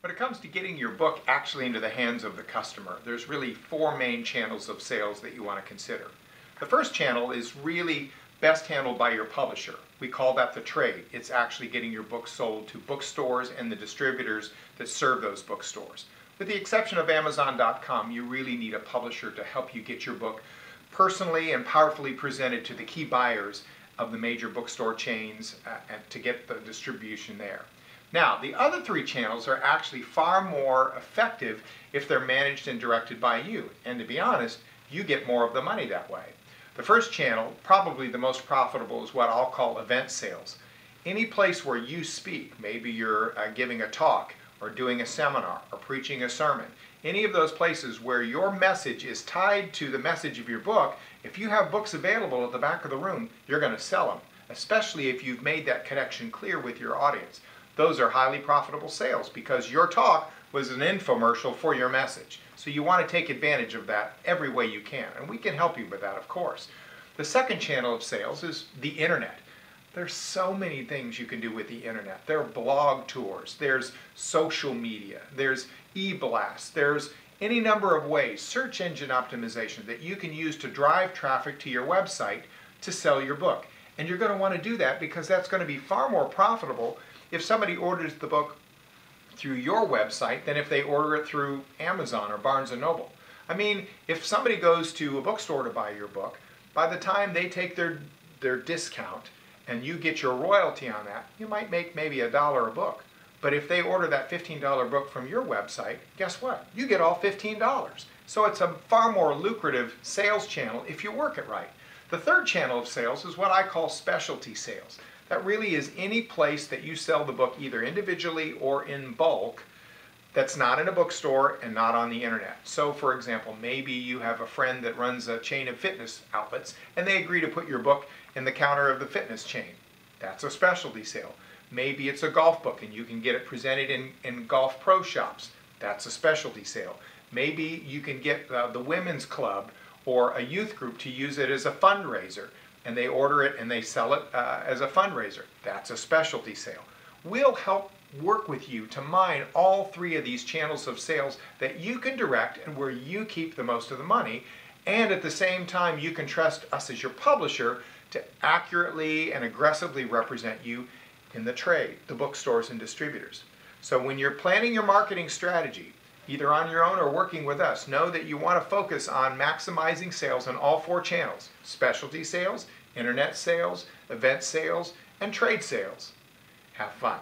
When it comes to getting your book actually into the hands of the customer, there's really four main channels of sales that you want to consider. The first channel is really best handled by your publisher. We call that the trade. It's actually getting your book sold to bookstores and the distributors that serve those bookstores. With the exception of Amazon.com, you really need a publisher to help you get your book personally and powerfully presented to the key buyers of the major bookstore chains and to get the distribution there. Now, the other three channels are actually far more effective if they're managed and directed by you. And to be honest, you get more of the money that way. The first channel, probably the most profitable, is what I'll call event sales. Any place where you speak, maybe you're giving a talk or doing a seminar or preaching a sermon, any of those places where your message is tied to the message of your book, if you have books available at the back of the room, you're going to sell them, especially if you've made that connection clear with your audience. Those are highly profitable sales because your talk was an infomercial for your message. So you want to take advantage of that every way you can, and we can help you with that, of course. The second channel of sales is the internet. There's so many things you can do with the internet. There are blog tours, there's social media, there's e-blasts, there's any number of ways, search engine optimization, that you can use to drive traffic to your website to sell your book. And you're going to want to do that because that's going to be far more profitable if somebody orders the book through your website than if they order it through Amazon or Barnes & Noble. I mean, if somebody goes to a bookstore to buy your book, by the time they take their discount and you get your royalty on that, you might make maybe $1 a book. But if they order that $15 book from your website, guess what? You get all $15. So it's a far more lucrative sales channel if you work it right. The third channel of sales is what I call specialty sales. That really is any place that you sell the book either individually or in bulk that's not in a bookstore and not on the internet. So for example, maybe you have a friend that runs a chain of fitness outlets and they agree to put your book in the counter of the fitness chain. That's a specialty sale. Maybe it's a golf book and you can get it presented in golf pro shops. That's a specialty sale. Maybe you can get the women's club or a youth group to use it as a fundraiser, and they order it and they sell it as a fundraiser. That's a specialty sale. We'll help work with you to mine all three of these channels of sales that you can direct and where you keep the most of the money, and at the same time you can trust us as your publisher to accurately and aggressively represent you in the trade, the bookstores and distributors. So when you're planning your marketing strategy, either on your own or working with us, know that you want to focus on maximizing sales in all four channels: specialty sales, internet sales, event sales, and trade sales. Have fun.